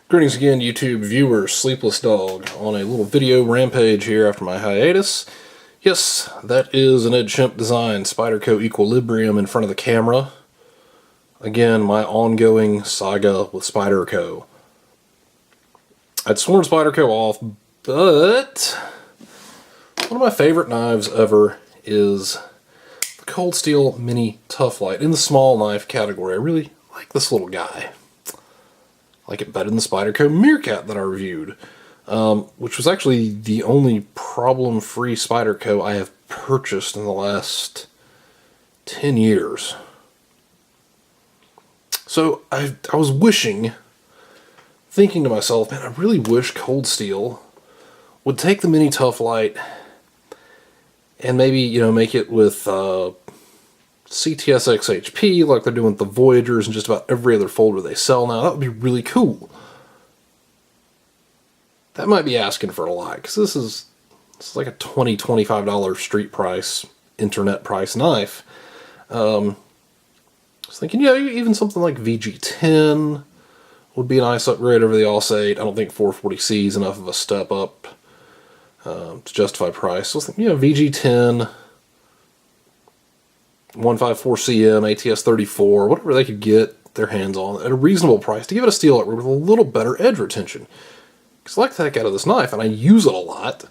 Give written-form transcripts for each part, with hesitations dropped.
Greetings again, YouTube viewers. Sleepless Dog on a little video rampage here after my hiatus. Yes, that is an Ed Shemp design Spyderco Equilibrium in front of the camera. Again, my ongoing saga with Spyderco. I'd sworn Spyderco off, but one of my favorite knives ever is the Cold Steel Mini Tough Light in the small knife category. I really like this little guy. I like it better than the Spyderco Meerkat that I reviewed, which was actually the only problem-free Spyderco I have purchased in the last 10 years. So I was thinking to myself, man, I really wish Cold Steel would take the Mini Tough Light and maybe, make it with CTS XHP like they're doing with the Voyagers and just about every other folder they sell now. That would be really cool. That might be asking for a lot, because this is like a $20, $25 street price, internet price knife. I was thinking, even something like VG10 would be a nice upgrade over the AUS-8. I don't think 440C is enough of a step up to justify price. So I was thinking, VG10, 154CM, ATS-34, whatever they could get their hands on at a reasonable price to give it a steel upgrade with a little better edge retention. Because I like the heck out of this knife, and I use it a lot.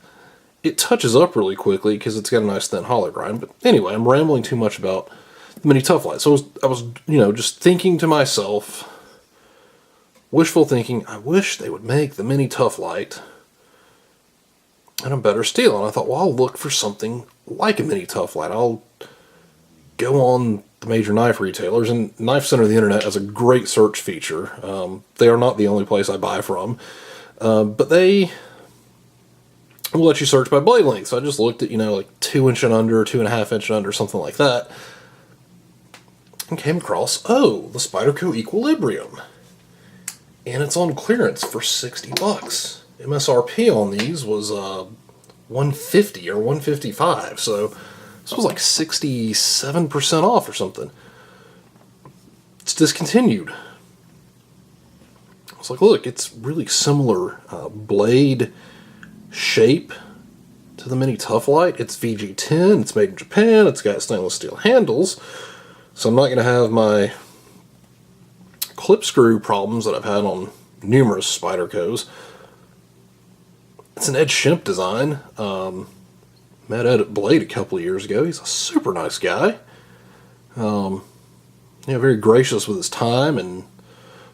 It touches up really quickly because it's got a nice thin hollow grind. But anyway, I'm rambling too much about the Mini Tough Light. So I was just thinking to myself, wishful thinking, I wish they would make the Mini Tough Light and a better steel. And I thought, well, I'll look for something like a Mini Tough Light. I'll go on the major knife retailers, and Knife Center of the Internet has a great search feature. They are not the only place I buy from, but they will let you search by blade length. So I just looked at, like 2 inch and under, 2.5 inch and under, something like that, and came across, the Spyderco Equilibrium. And it's on clearance for $60. MSRP on these was $150 or $155, so this was like 67% off or something. It's discontinued. I was like, look, it's really similar blade shape to the Mini Tough Light. It's VG10, it's made in Japan, it's got stainless steel handles, so I'm not going to have my clip screw problems that I've had on numerous Spydercos. It's an Ed Shemp design. Met Ed at Blade a couple of years ago. He's a super nice guy. Very gracious with his time and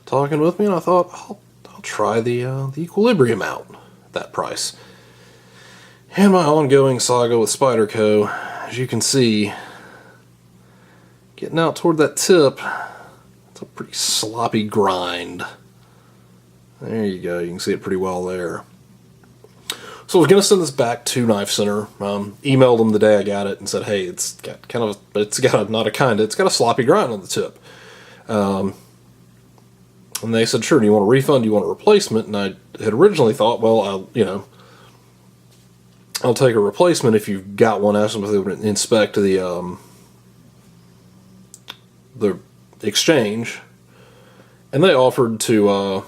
talking with me, and I thought, I'll try the Equilibrium out at that price. And my ongoing saga with Spyderco, as you can see, getting out toward that tip, it's a pretty sloppy grind. There you go, you can see it pretty well there. So I was going to send this back to Knife Center, emailed them the day I got it and said, hey, it's got a sloppy grind on the tip. And they said, sure, do you want a refund, do you want a replacement? And I had originally thought, well, I'll take a replacement if you've got one. Asked them if they would inspect the exchange. And they offered to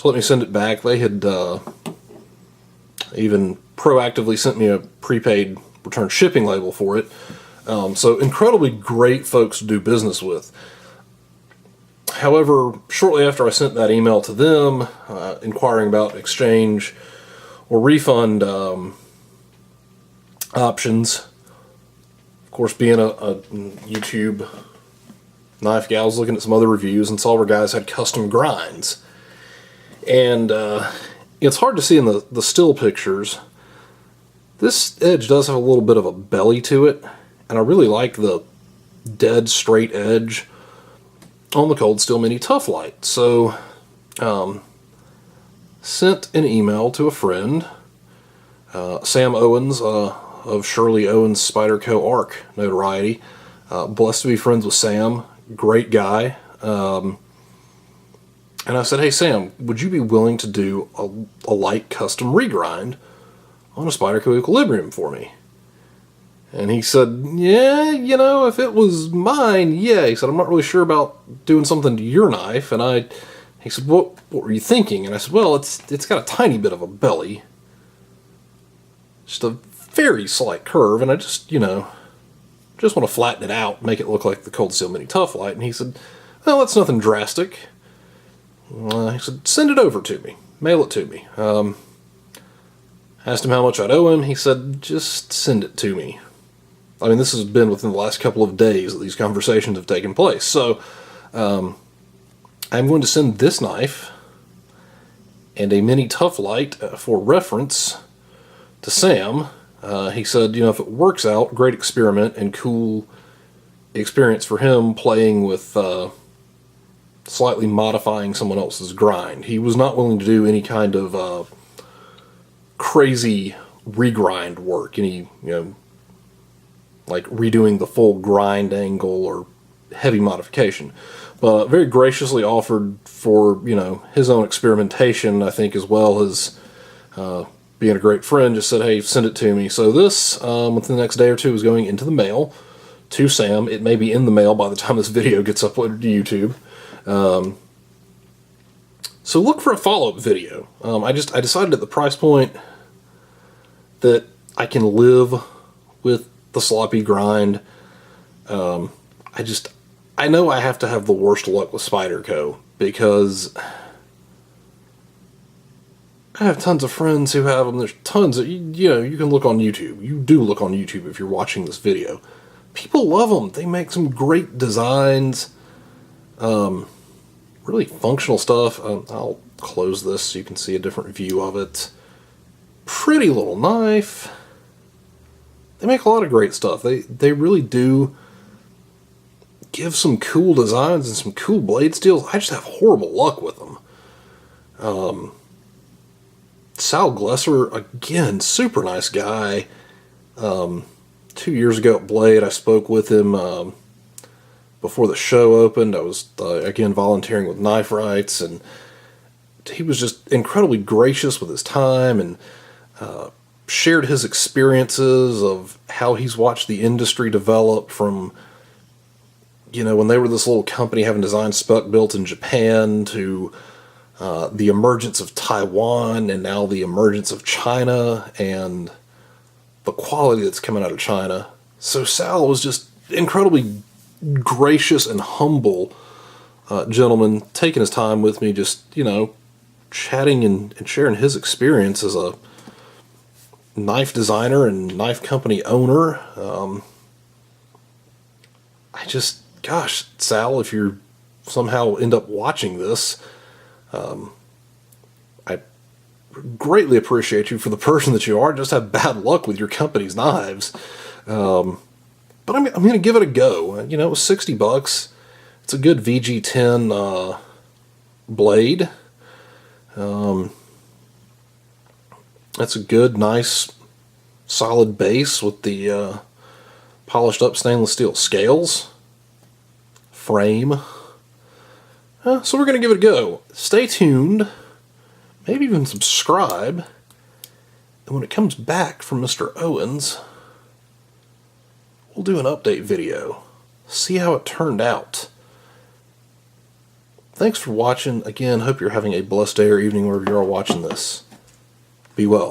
let me send it back. They had even proactively sent me a prepaid return shipping label for it. So incredibly great folks to do business with. However, shortly after I sent that email to them, inquiring about exchange or refund options, of course, being a YouTube knife gal, I was looking at some other reviews and saw where guys had custom grinds. And it's hard to see in the still pictures. This edge does have a little bit of a belly to it, and I really like the dead straight edge on the Cold Steel Mini Tough Light. So, sent an email to a friend, Sam Owens, of Shirley Owens Spyderco Arc notoriety. Blessed to be friends with Sam, great guy. And I said, hey Sam, would you be willing to do a light custom regrind on a Spyderco Equilibrium for me? And he said, yeah, if it was mine, yeah. He said, I'm not really sure about doing something to your knife. And He said, what were you thinking? And I said, well, it's got a tiny bit of a belly. Just a very slight curve, and I just want to flatten it out, make it look like the Cold Steel Mini Tough Light. And he said, well, that's nothing drastic. He said, send it over to me. Mail it to me. Asked him how much I'd owe him. He said, just send it to me. I mean, this has been within the last couple of days that these conversations have taken place. So, I'm going to send this knife and a Mini Tough Light for reference to Sam. He said, if it works out, great experiment and cool experience for him playing with slightly modifying someone else's grind. He was not willing to do any kind of crazy regrind work, any, like redoing the full grind angle or heavy modification. But very graciously offered for, his own experimentation, I think, as well as being a great friend, just said, hey, send it to me. So this, within the next day or two, is going into the mail to Sam. It may be in the mail by the time this video gets uploaded to YouTube. So look for a follow-up video. I decided at the price point that I can live with the sloppy grind. I know I have to have the worst luck with Spyderco, because I have tons of friends who have them. There's tons of, you can look on YouTube. You do look on YouTube if you're watching this video. People love them. They make some great designs. Really functional stuff. I'll close this so you can see a different view of it. Pretty little knife. They make a lot of great stuff. They really do give some cool designs and some cool blade steels. I just have horrible luck with them. Sal Glesser, again, super nice guy. 2 years ago at Blade, I spoke with him before the show opened. I was, again, volunteering with Knife Rights, and he was just incredibly gracious with his time and shared his experiences of how he's watched the industry develop from, when they were this little company having design spec built in Japan to the emergence of Taiwan, and now the emergence of China and the quality that's coming out of China. So Sal was just incredibly gracious and humble gentleman, taking his time with me, just, chatting and sharing his experience as a knife designer and knife company owner. Gosh, Sal, if you somehow end up watching this, I greatly appreciate you for the person that you are. Just have bad luck with your company's knives. But I'm going to give it a go. It was $60. It's a good VG10 blade. It's a good, nice, solid base with the polished up stainless steel scales. Frame. So we're going to give it a go. Stay tuned. Maybe even subscribe. And when it comes back from Mr. Owens, we'll do an update video. See how it turned out. Thanks for watching. Again, hope you're having a blessed day or evening wherever you are watching this. Be well.